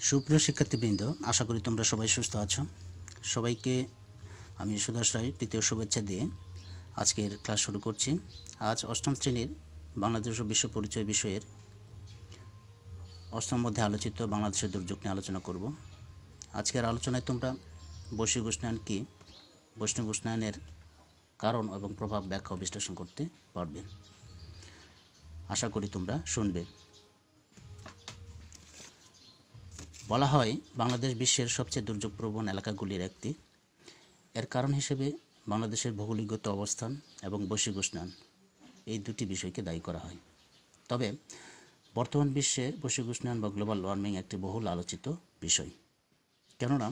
সুপ্রিয় শিক্ষার্থীবৃন্দ, আশা করি তোমরা সবাই সুস্থ আছো। সবাইকে আমি সুদাস রায় তৃতীয় শুভেচ্ছা দিয়ে আজকের ক্লাস শুরু করছি। আজ অষ্টম শ্রেণীর বাংলাদেশ ও বিশ্ব পরিচয় বিষয়ের অষ্টম মধ্যে আলোচিত বাংলাদেশের দুর্যোগ নিয়ে আলোচনা করব। আজকের আলোচনায় তোমরা বৈশ্বিক উষ্ণায়ন কী, বৈশ্বিক উষ্ণায়নের কারণ এবং প্রভাব ব্যাখ্যা ও বিশ্লেষণ করতে পারবে। আশা করি তোমরা শুনবে। বলা হয় বাংলাদেশ বিশ্বের সবচেয়ে দুর্যোগপ্রবণ এলাকাগুলির একটি। এর কারণ হিসেবে বাংলাদেশের ভৌগোলিকগত অবস্থান এবং বৈশ্বিক উষ্ণায়ন এই দুটি বিষয়কে দায়ী করা হয়। তবে বর্তমান বিশ্বে বৈশ্বিক উষ্ণায়ন বা গ্লোবাল ওয়ার্মিং একটি বহুল আলোচিত বিষয়। কেননা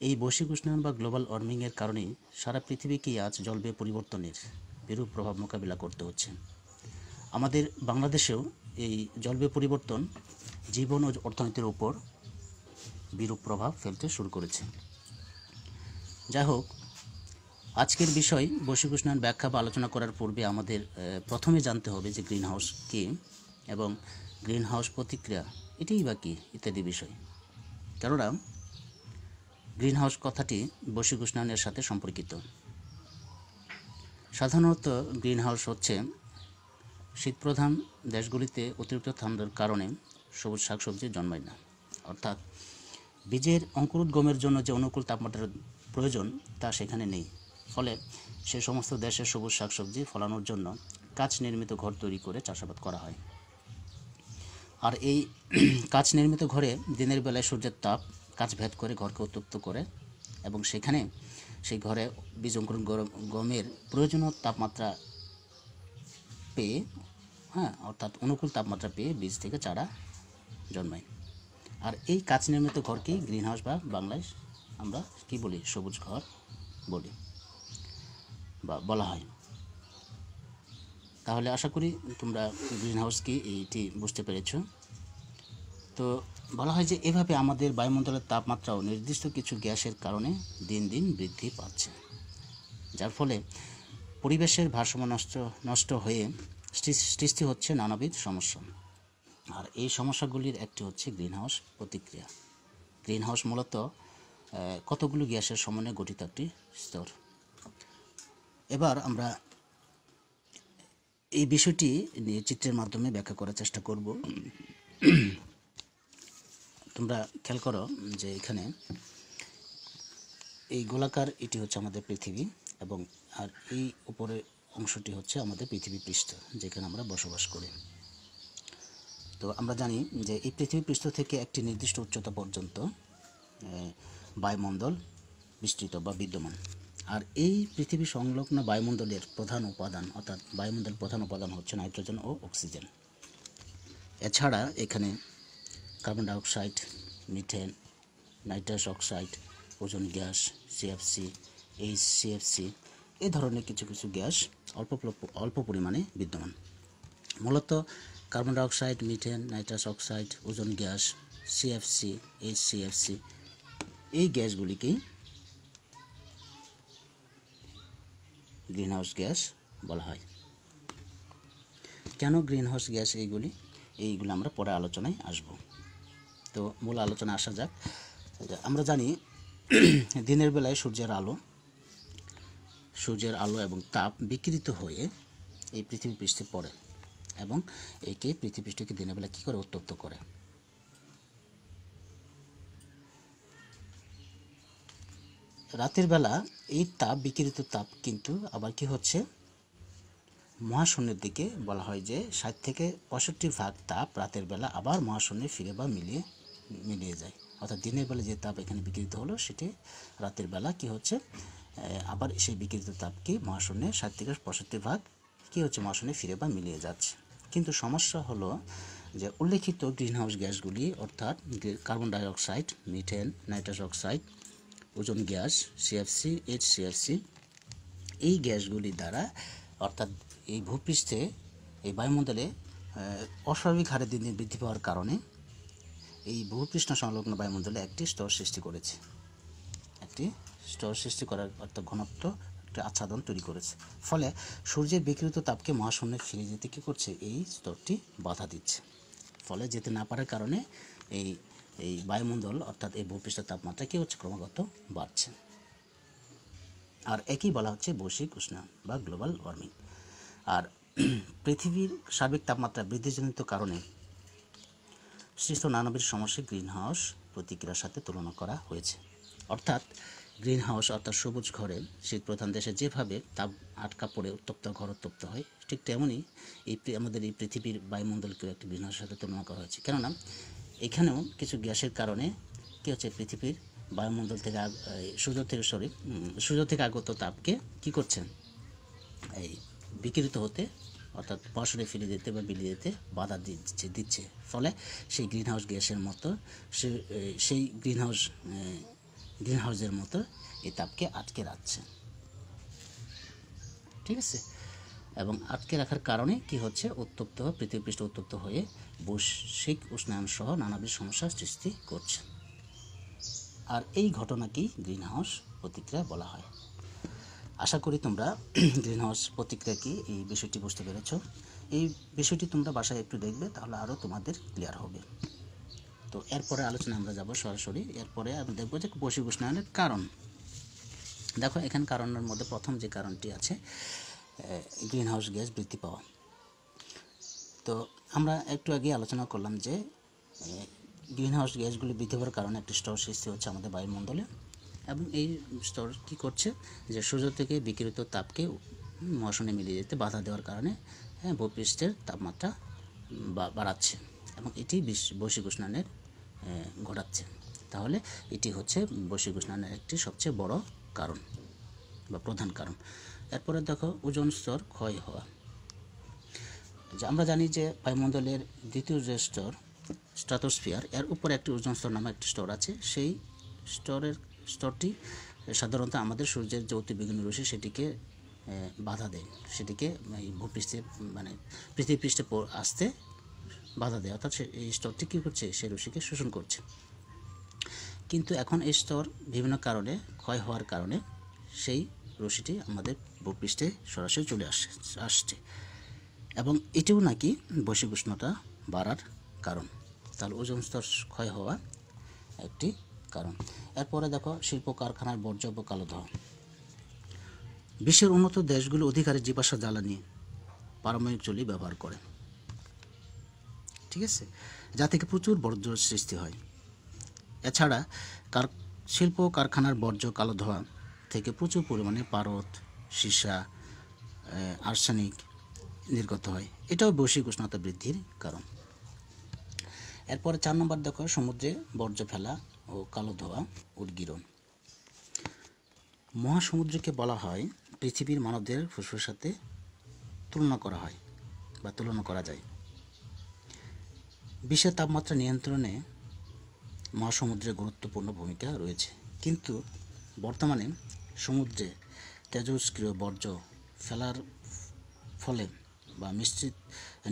এই বৈশ্বিক উষ্ণায়ন বা গ্লোবাল ওয়ার্মিংয়ের কারণেই সারা পৃথিবীকেই আজ জলবায়ু পরিবর্তনের বিরূপ প্রভাব মোকাবিলা করতে হচ্ছে। আমাদের বাংলাদেশেও এই জলবায়ু পরিবর্তন জীবন ও অর্থনীতির উপর বিরূপ প্রভাব ফেলতে শুরু করেছে। যাই হোক, আজকের বিষয় বৈশ্বিক উষ্ণায়ন ব্যাখ্যা বা আলোচনা করার পূর্বে আমাদের প্রথমে জানতে হবে যে গ্রিন হাউস কী এবং গ্রিন হাউস প্রতিক্রিয়া এটাই বা কী ইত্যাদি বিষয়। কেননা গ্রিন হাউস কথাটি বৈশ্বিক উষ্ণায়নের সাথে সম্পর্কিত। সাধারণত গ্রিন হাউস হচ্ছে শীতপ্রধান দেশগুলিতে অতিরিক্ত ঠান্ডার কারণে সবুজ শাকসবজি জন্মায় না, অর্থাৎ বীজের অঙ্কুরোদ্গমের জন্য যে অনুকূল তাপমাত্রার প্রয়োজন তা সেখানে নেই। ফলে সে সমস্ত দেশের সবুজ শাকসবজি ফলানোর জন্য কাঁচ নির্মিত ঘর তৈরি করে চাষাবাদ করা হয়। আর এই কাঁচ নির্মিত ঘরে দিনের বেলায় সূর্যের তাপ কাঁচ ভেদ করে ঘরকে উত্তপ্ত করে এবং সেখানে সেই ঘরে বীজ অঙ্কুরোদ্গমের প্রয়োজনীয় তাপমাত্রা পেয়ে অর্থাৎ অনুকূল তাপমাত্রা পেয়ে বীজ থেকে চারা জন্মায়। আর এই কাঁচ নির্মিত ঘরকেই গ্রিন হাউস বা বাংলায় আমরা কি বলি, সবুজ ঘর বলি বা বলা হয়। তাহলে আশা করি তোমরা গ্রিন হাউস কি এইটি বুঝতে পেরেছ। তো বলা হয় যে এভাবে আমাদের বায়ুমণ্ডলের তাপমাত্রাও নির্দিষ্ট কিছু গ্যাসের কারণে দিন দিন বৃদ্ধি পাচ্ছে, যার ফলে পরিবেশের ভারসাম্য নষ্ট হয়ে সৃষ্টি হচ্ছে নানাবিধ সমস্যা। আর এই সমস্যাগুলির একটি হচ্ছে গ্রিন হাউস প্রতিক্রিয়া। গ্রিন হাউস মূলত কতগুলো গ্যাসের সমন্বয়ে গঠিত একটি স্তর। এবার আমরা এই বিষয়টি নিয়ে চিত্রের মাধ্যমে ব্যাখ্যা করার চেষ্টা করব। তোমরা খেয়াল করো যে এখানে এই গোলাকার এটি হচ্ছে আমাদের পৃথিবী এবং আর এই উপরের অংশটি হচ্ছে আমাদের পৃথিবী পৃষ্ঠ, যেখানে আমরা বসবাস করি। তো আমরা জানি যে এই পৃথিবী পৃষ্ঠ থেকে একটি নির্দিষ্ট উচ্চতা পর্যন্ত বায়ুমণ্ডল বিস্তৃত বা বিদ্যমান। আর এই পৃথিবী সংলগ্ন বায়ুমণ্ডলের প্রধান উপাদান অর্থাৎ বায়ুমণ্ডলের প্রধান উপাদান হচ্ছে নাইট্রোজেন ও অক্সিজেন। এছাড়া এখানে carbon dioxide, methane, nitrous oxide, ozone gas, CFC, HCFC এই ধরনের কিছু কিছু গ্যাস অল্প পরিমাণে বিদ্যমান। মূলত carbon dioxide, methane, nitrous oxide, ozone gas, CFC, HCFC এই গ্যাসগুলিকেই গ্রিনহাউস গ্যাস বলা হয়। কেন গ্রিনহাউস গ্যাস এইগুলো আমরা পরে আলোচনায় আসব। তো মূল আলোচনা আসা যাক। আমরা জানি দিনের বেলায় সূর্যের আলো এবং তাপ বিকিরিত হয়ে এই পৃথিবী পৃষ্ঠে পড়ে এবং একে পৃথিবী পৃষ্ঠকে দিনের বেলা কী করে উত্তপ্ত করে। রাতের বেলা এই বিকিরিত তাপ কিন্তু আবার কি হচ্ছে, মহাশূন্যের দিকে বলা হয় যে 60 থেকে 65% তাপ রাতের বেলা আবার মহাশূন্যে ফিরে বা মিলিয়ে যায়। অর্থাৎ দিনের বেলা যে তাপ এখানে বিকিরিত হলো সেটি রাতের বেলা কি হচ্ছে, আবার সেই বিকিরিত তাপকে মহাশূন্যে 60 থেকে 65% কী হচ্ছে, মহাশূন্যে ফিরে বা মিলিয়ে যাচ্ছে। কিন্তু সমস্যা হলো যে উল্লেখিত গ্রিনহাউস গ্যাসগুলি অর্থাৎ carbon dioxide, methane, nitrous oxide, ozone gas, CFC, HCFC এই গ্যাসগুলি দ্বারা অর্থাৎ এই ভূপৃষ্ঠে এই বায়ুমণ্ডলে অস্বাভাবিক হারে দিন দিন বৃদ্ধি পাওয়ার কারণে এই ভূপৃষ্ঠ সংলগ্ন বায়ুমণ্ডলে একটি স্তর সৃষ্টি করার অর্থাৎ ঘনত্ব একটা আচ্ছাদন তৈরি করেছে। ফলে সূর্যের বিকিরিত তাপকে মহাশূন্যে ফিরে যেতে কী করছে, এই স্তরটি বাধা দিচ্ছে। ফলে যেতে না পারার কারণে এই এই বায়ুমণ্ডল অর্থাৎ এই ভূপৃষ্ঠের তাপমাত্রা কী হচ্ছে, ক্রমাগত বাড়ছে। আর একই বলা হচ্ছে বৈশ্বিক উষ্ণায়ন বা গ্লোবাল ওয়ার্মিং। আর পৃথিবীর সার্বিক তাপমাত্রা বৃদ্ধিজনিত কারণে সৃষ্ট নানাবিধ সমস্যা গ্রিন হাউস প্রতিক্রিয়ার সাথে তুলনা করা হয়েছে। অর্থাৎ গ্রিন হাউস অর্থাৎ সবুজ ঘরে শীত প্রধান দেশে যেভাবে তাপ আটকা পড়ে উত্তপ্ত ঘর উত্তপ্ত হয়, ঠিক তেমনই আমাদের এই পৃথিবীর বায়ুমণ্ডলকেও একটি গ্রিন হাউসের সাথে তুলনা করা হয়েছে। কেননা এখানেও কিছু গ্যাসের কারণে কী হচ্ছে, পৃথিবীর বায়ুমণ্ডল থেকে সূর্য থেকে আগত তাপকে কী করছে, এই বিকিরিত হতে অর্থাৎ পশরে ফিরে দিতে বা বিলিয়ে দিতে বাধা দিচ্ছে। ফলে সেই গ্রিন হাউস গ্যাসের মতো সেই গ্রিন হাউসের মতো এই তাপকে আটকে রাখছে। ঠিক আছে, এবং আটকে রাখার কারণে কি হচ্ছে, উত্তপ্ত পৃথিবীপৃষ্ঠ উত্তপ্ত হয়ে বৈশ্বিক উষ্ণায়ন সহ নানাবিধ সমস্যার সৃষ্টি করছে। আর এই ঘটনাকেই গ্রিন হাউস প্রতিক্রিয়া বলা হয়। আশা করি তোমরা গ্রিন হাউস প্রতিক্রিয়া কি এই বিষয়টি বুঝতে পেরেছ। এই বিষয়টি তোমরা বাসায় একটু দেখবে, তাহলে আরও তোমাদের ক্লিয়ার হবে। তো এরপরে আলোচনা আমরা যাব সরাসরি। এরপরে আমরা দেখব যে বৈশ্বিক উষ্ণায়নের কারণ। দেখো এখানে কারণের মধ্যে প্রথম যে কারণটি আছে গ্রিন হাউস গ্যাস বৃদ্ধি পাওয়া। তো আমরা একটু আগে আলোচনা করলাম যে গ্রিন হাউস গ্যাসগুলি বৃদ্ধি পাওয়ার কারণে একটি স্তর সৃষ্টি হচ্ছে আমাদের বায়ুমণ্ডলে, এবং এই স্তর কী করছে, যে সূর্য থেকে বিকিরিত তাপকে মহাশূন্যে মিলিয়ে যেতে বাধা দেওয়ার কারণে ভূপৃষ্ঠের তাপমাত্রা বাড়াচ্ছে, এবং এটি বৈশ্বিক উষ্ণায়নের ঘটাচ্ছে। তাহলে এটি হচ্ছে বৈশ্বিক উষ্ণায়নের একটি সবচেয়ে বড় কারণ বা প্রধান কারণ। এরপরে দেখো ওজোন স্তর ক্ষয় হওয়া। আমরা জানি যে বায়ুমণ্ডলের দ্বিতীয় যে স্ট্রাটোস্ফিয়ার, এর উপরে একটি ওজোন স্তর নামে একটি স্তর আছে। সেই স্তরটি সাধারণত আমাদের সূর্যের যে অতিবেগুনি রশ্মি সেটিকে বাধা দেয়, সেটিকে ভূপৃষ্ঠে মানে পৃথিবী পৃষ্ঠে আসতে বাধা দেয়, অর্থাৎ এই স্তরটি কী করছে, সেই রশ্মিকে শোষণ করছে। কিন্তু এখন এই স্তর বিভিন্ন কারণে ক্ষয় হওয়ার কারণে সেই রশ্মিটি আমাদের ভূপৃষ্ঠে সরাসরি চলে আসছে, এবং এটিও নাকি বৈশ্বিক উষ্ণতা বাড়ার কারণ। তাহলে ওজোন স্তর ক্ষয় হওয়া একটি কারণ। এরপরে দেখো শিল্প কারখানার বর্জ্য ও কালো ধোঁয়া। বিশ্বের উন্নত দেশগুলো অধিকারী জীবাশ্ম জ্বালানি পারমাণবিক চুল্লি ব্যবহার করে, ঠিক আছে, যা থেকে প্রচুর বর্জ্য সৃষ্টি হয়। এছাড়া শিল্প কারখানার বর্জ্য কালো ধোঁয়া থেকে প্রচুর পরিমাণে পারদ, সীসা, আর্সেনিক নির্গত হয়। এটাও বৈশ্বিক উষ্ণতা বৃদ্ধির কারণ। এরপরে 4 নম্বর দেখো সমুদ্রে বর্জ্য ফেলা ও কালো ধোঁয়া উদ্গীরণ। মহাসমুদ্রকে বলা হয় পৃথিবীর মানবদের ফুসফুসের সাথে তুলনা করা হয় বা তুলনা করা যায়। বিশ্বের তাপমাত্রা নিয়ন্ত্রণে মহাসমুদ্রের গুরুত্বপূর্ণ ভূমিকা রয়েছে, কিন্তু বর্তমানে সমুদ্রে তেজস্ক্রিয় বর্জ্য ফেলার ফলে বা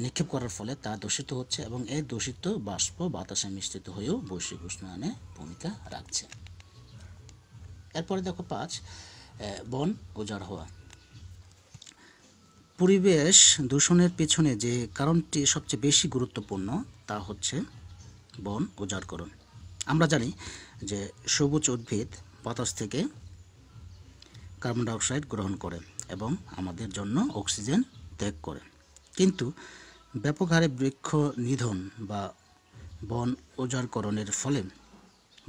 নিক্ষেপ করার ফলে তা দূষিত হচ্ছে, এবং এই দূষিত বাষ্প বাতাসে মিশ্রিত হয়েও বৈশ্বিক উষ্ণায়নে ভূমিকা রাখছে। এরপরে দেখো 5 বন উজাড় হওয়া। পরিবেশ দূষণের পেছনে যে কারণটি সবচেয়ে বেশি গুরুত্বপূর্ণ তা হচ্ছে বন উজাড়করণ। আমরা জানি যে সবুজ উদ্ভিদ বাতাস থেকে কার্বন ডাইঅক্সাইড গ্রহণ করে এবং আমাদের জন্য অক্সিজেন ত্যাগ করে, কিন্তু ব্যাপক হারে বৃক্ষ নিধন বা বন উজাড়করণের ফলে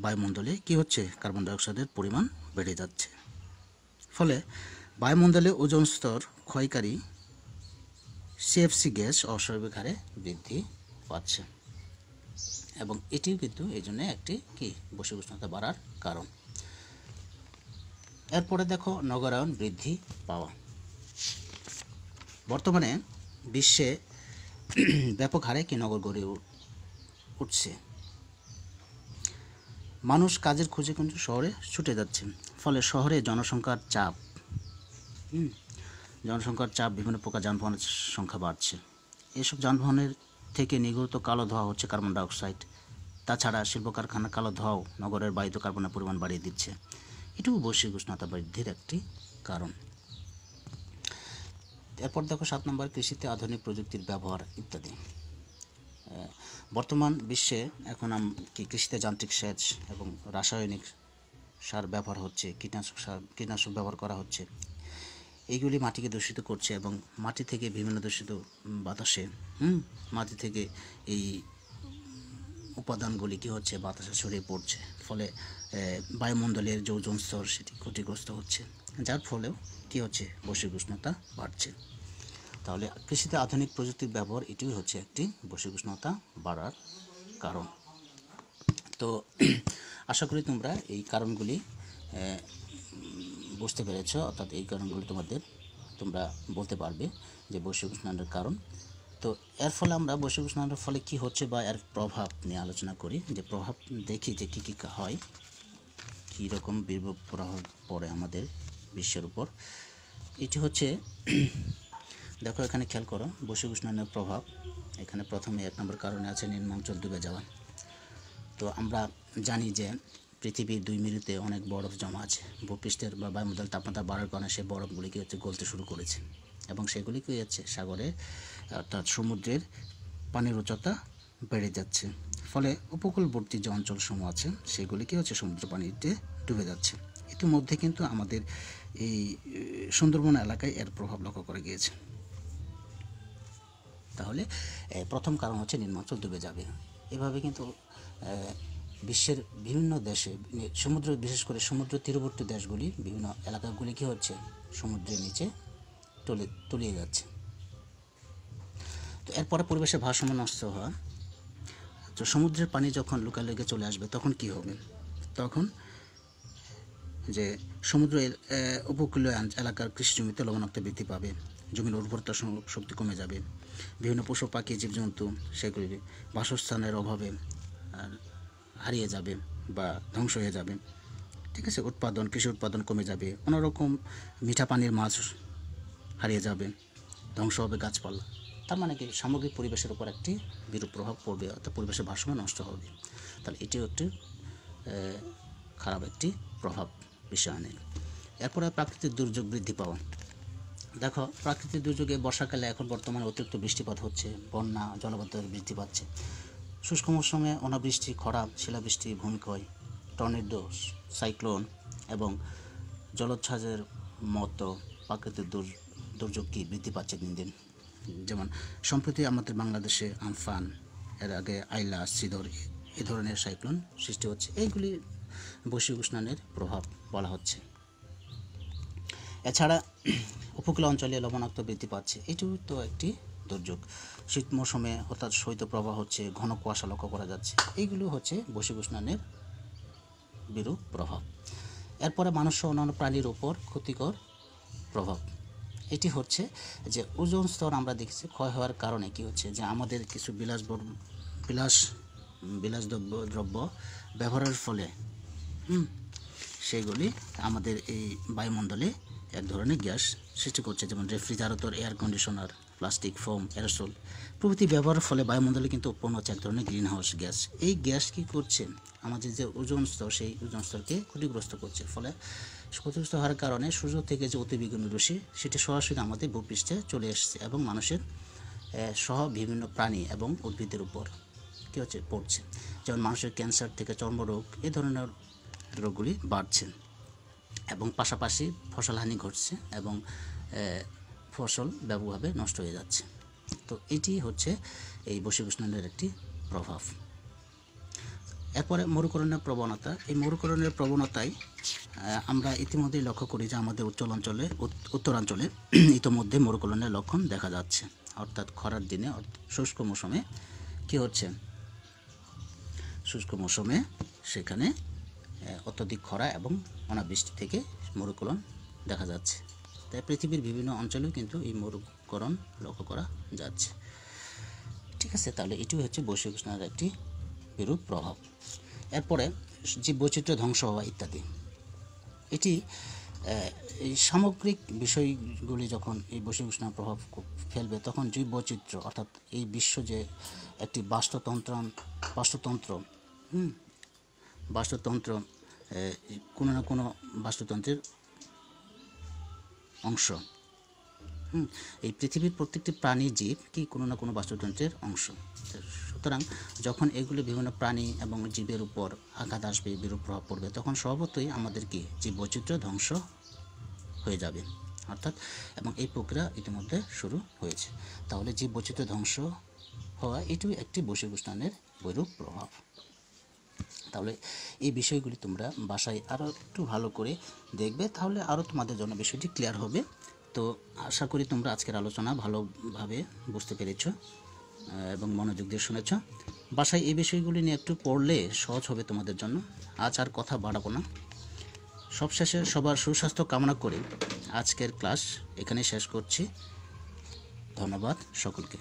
বায়ুমণ্ডলে কী হচ্ছে, কার্বন ডাইঅক্সাইডের পরিমাণ বেড়ে যাচ্ছে। ফলে বায়ুমণ্ডলে ওজোন স্তর ক্ষয়কারী সিএফসি গ্যাস অস্বাভাবিক হারে বৃদ্ধি পাচ্ছে, এবং এটিও কিন্তু এই জন্য একটি কি বৈশ্বিক উষ্ণতা বাড়ার কারণ। এরপরে দেখো নগরায়ন বৃদ্ধি পাওয়া। বর্তমানে বিশ্বে ব্যাপক হারে কি নগর গড়ে উঠছে। মানুষ কাজের খুঁজে কিন্তু শহরে ছুটে যাচ্ছে, ফলে শহরে জনসংখ্যার চাপ বিভিন্ন প্রকার যানবাহনের সংখ্যা বাড়ছে। এসব যানবাহনের থেকে নির্গত কালো ধোঁয়া হচ্ছে কার্বন ডাইঅক্সাইড। তাছাড়া শিল্প কারখানার কালো ধোঁয়াও নগরের বায়ুতে কার্বনের পরিমাণ বাড়িয়ে দিচ্ছে। এটিও বৈশ্বিক উষ্ণতা বৃদ্ধির একটি কারণ। এরপর দেখো 7 নম্বর কৃষিতে আধুনিক প্রযুক্তির ব্যবহার ইত্যাদি। বর্তমান বিশ্বে এখন কি কৃষিতে যান্ত্রিক সেচ এবং রাসায়নিক সার ব্যবহার হচ্ছে, কীটনাশক ব্যবহার করা হচ্ছে। এইগুলি মাটিকে দূষিত করছে এবং মাটি থেকে বিভিন্ন দূষিত বাতাসে মাটি থেকে এই উপাদানগুলি কী হচ্ছে, বাতাসে ছড়িয়ে পড়ছে, ফলে বায়ুমণ্ডলের যে ওজোন স্তর সেটি ক্ষতিগ্রস্ত হচ্ছে, যার ফলেও কী হচ্ছে, বৈশ্বিক উষ্ণতা বাড়ছে। তাহলে কৃষিতে আধুনিক প্রযুক্তির ব্যবহার এটিই হচ্ছে একটি বৈশ্বিক উষ্ণতা বাড়ার কারণ। তো আশা করি তোমরা এই কারণগুলি বুঝতে পেরেছ, অর্থাৎ এই কারণগুলি তোমরা বলতে পারবে যে বৈশ্বিক উষ্ণায়নের কারণ। তো এর ফলে আমরা বৈশ্বিক উষ্ণায়নের ফলে কি হচ্ছে বা এর প্রভাব নিয়ে আলোচনা করি, যে প্রভাব দেখি যে কী হয়, কী রকম বিরূপ প্রভাব পড়ে আমাদের বিশ্বের উপর। এটি হচ্ছে দেখো এখানে খেয়াল করো বৈশ্বিক উষ্ণায়নের প্রভাব। এখানে প্রথমে 1 নম্বর কারণে আছে নিম্নাঞ্চল ডুবে যাওয়া। তো আমরা জানি যে পৃথিবীর 2 মেরুতে অনেক বরফ জমা আছে। ভূপৃষ্ঠের বা বায়ুমণ্ডল তাপমাত্রা বাড়ার কারণে সেই বরফগুলি কি হচ্ছে, গলতে শুরু করেছে এবং সেগুলি কি হচ্ছে, সাগরে অর্থাৎ সমুদ্রের পানির উচ্চতা বেড়ে যাচ্ছে। ফলে উপকূলবর্তী যে অঞ্চলসমূহ আছে সেগুলি কি হচ্ছে, সমুদ্র পানিতে ডুবে যাচ্ছে। ইতিমধ্যে কিন্তু আমাদের এই সুন্দরবন এলাকায় এর প্রভাব লক্ষ্য করা গিয়েছে। তাহলে প্রথম কারণ হচ্ছে নিম্নাঞ্চল ডুবে যাবে। এভাবে কিন্তু বিশ্বের বিভিন্ন দেশে সমুদ্র, বিশেষ করে সমুদ্র তীরবর্তী দেশগুলি বিভিন্ন এলাকাগুলি কী হচ্ছে, সমুদ্রের নিচে তলিয়ে যাচ্ছে। তো এরপরে পরিবেশের ভারসাম্য নষ্ট হওয়া। তো সমুদ্রের পানি যখন লোকালয়ে চলে আসবে তখন কি হবে, তখন যে সমুদ্র উপকূলীয় এলাকার কৃষি জমিতে লবণাক্ত বৃদ্ধি পাবে, জমির উর্বরতা শক্তি কমে যাবে, বিভিন্ন পশু পাখি জীবজন্তু সেগুলি বাসস্থানের অভাবে হারিয়ে যাবে বা ধ্বংস হয়ে যাবে। ঠিক আছে, কৃষি উৎপাদন কমে যাবে, অন্যরকম মিঠা পানির মাছ হারিয়ে যাবে, ধ্বংস হবে গাছপালা। তার মানে কি, সামগ্রিক পরিবেশের উপর একটি বিরূপ প্রভাব পড়বে, অর্থাৎ পরিবেশের ভারসাম্য নষ্ট হবে। তাহলে এটিও একটি খারাপ একটি প্রভাব বিশ্বায়নের। এরপরে প্রাকৃতিক দুর্যোগ বৃদ্ধি পাওয়া। দেখো প্রাকৃতিক দুর্যোগে বর্ষাকালে এখন বর্তমানে অতিরিক্ত বৃষ্টিপাত হচ্ছে, বন্যা জলবায়ু বৃদ্ধি পাচ্ছে। শুষ্ক মৌসুমে অনাবৃষ্টি, খরা, শিলাবৃষ্টি, ভূমিক্ষয়, টর্নেডো, সাইক্লোন এবং জলোচ্ছ্বাসের মতো প্রাকৃতিক দুর্যোগ কি বৃদ্ধি পাচ্ছে দিন দিন। যেমন সম্প্রতি আমাদের বাংলাদেশে আমফান, এর আগে আইলা, সিদর, এ ধরনের সাইক্লোন সৃষ্টি হচ্ছে। এইগুলি বৈশ্বিক উষ্ণায়নের প্রভাব বলা হচ্ছে। এছাড়া উপকূল অঞ্চলে লবণাক্ত বৃদ্ধি পাচ্ছে, এটিও তো একটি দুর্যোগ। শীত মৌসুমে হঠাৎ শৈত্যপ্রবাহ হচ্ছে, ঘন কুয়াশা লক্ষ্য করা যাচ্ছে। এইগুলো হচ্ছে বৈশ্বিক উষ্ণায়নের বিরূপ প্রভাব। এরপরে মানুষ ও অন্যান্য প্রাণীর উপর ক্ষতিকর প্রভাব। এটি হচ্ছে যে ওজোন স্তর আমরা দেখছি ক্ষয় হওয়ার কারণে কি হচ্ছে, যে আমাদের কিছু দ্রব্য ব্যবহারের ফলে সেগুলি আমাদের এই বায়ুমণ্ডলে এক ধরনের গ্যাস সৃষ্টি করছে, যেমন refrigerator, air conditioner, plastic, foam, aerosol প্রভৃতি ব্যবহারের ফলে বায়ুমণ্ডলে কিন্তু উৎপন্ন হচ্ছে এক ধরনের গ্রিন হাউস গ্যাস। এই গ্যাস কী করছে, আমাদের যে ওজোন স্তর সেই ওজোন স্তরকে ক্ষতিগ্রস্ত করছে। ফলে ক্ষতিগ্রস্ত হওয়ার কারণে সূর্য থেকে যে অতিবেগুনি রশ্মি সেটি সরাসরি আমাদের ভূপৃষ্ঠে চলে এসেছে এবং মানুষের সহ বিভিন্ন প্রাণী এবং উদ্ভিদের উপর কী হচ্ছে, পড়ছে। যেমন মানুষের ক্যান্সার থেকে চর্মরোগ, এই ধরনের রোগগুলি বাড়ছে এবং পাশাপাশি ফসলহানি ঘটছে এবং ফসল ব্যাপকভাবে নষ্ট হয়ে যাচ্ছে। তো এটি হচ্ছে এই বৈশ্বিক উষ্ণায়নের একটি প্রভাব। এরপরে মরুকরণের প্রবণতা। এই মরুকরণের প্রবণতায় আমরা ইতিমধ্যেই লক্ষ্য করি যে আমাদের উত্তরাঞ্চলে ইতিমধ্যে মরুকরণের লক্ষণ দেখা যাচ্ছে। অর্থাৎ খরার দিনে শুষ্ক মৌসুমে কী হচ্ছে, শুষ্ক মৌসুমে সেখানে অত্যধিক খরা এবং অনাবৃষ্টি থেকে মরুকরণ দেখা যাচ্ছে। তাই পৃথিবীর বিভিন্ন অঞ্চলেও কিন্তু এই মরুকরণ লক্ষ্য করা যাচ্ছে। ঠিক আছে, তাহলে এটি হচ্ছে বৈশ্বিক উষ্ণায়নের একটি বিরূপ প্রভাব। এরপরে জীববৈচিত্র্য ধ্বংস হওয়া ইত্যাদি। এটি এই সামগ্রিক বিষয়গুলি যখন এই বৈশ্বিক উষ্ণায়নের প্রভাব ফেলবে তখন জীববৈচিত্র্য, অর্থাৎ এই বিশ্ব যে একটি বাস্তুতন্ত্র কোনো না কোনো বাস্তুতন্ত্রের অংশ। এই পৃথিবীর প্রত্যেকটি প্রাণী জীব কি কোনো না কোনো বাস্তুতন্ত্রের অংশ। সুতরাং যখন এগুলি বিভিন্ন প্রাণী এবং জীবের উপর আঘাত আসবে, বিরূপ প্রভাব পড়বে, তখন স্বভাবতই আমাদের কি জীববৈচিত্র্য ধ্বংস হয়ে যাবে, অর্থাৎ এবং এই প্রক্রিয়া ইতিমধ্যে শুরু হয়েছে। তাহলে জীববৈচিত্র্য ধ্বংস হওয়া এটিও একটি বৈশ্বিক উষ্ণায়নের বৈরূপ প্রভাব। তাহলে এই বিষয়গুলি তোমরা বাসায় আরও একটু ভালো করে দেখবে, তাহলে আরও তোমাদের জন্য বিষয়টি ক্লিয়ার হবে। তো আশা করি তোমরা আজকের আলোচনা ভালোভাবে বুঝতে পেরেছ এবং মনোযোগ দিয়ে শুনেছ। বাসায় এই বিষয়গুলি নিয়ে একটু পড়লে সহজ হবে তোমাদের জন্য। আজ আর কথা বাড়াবো না। সবশেষে সবার সুস্বাস্থ্য কামনা করে আজকের ক্লাস এখানে শেষ করছি। ধন্যবাদ সকলকে।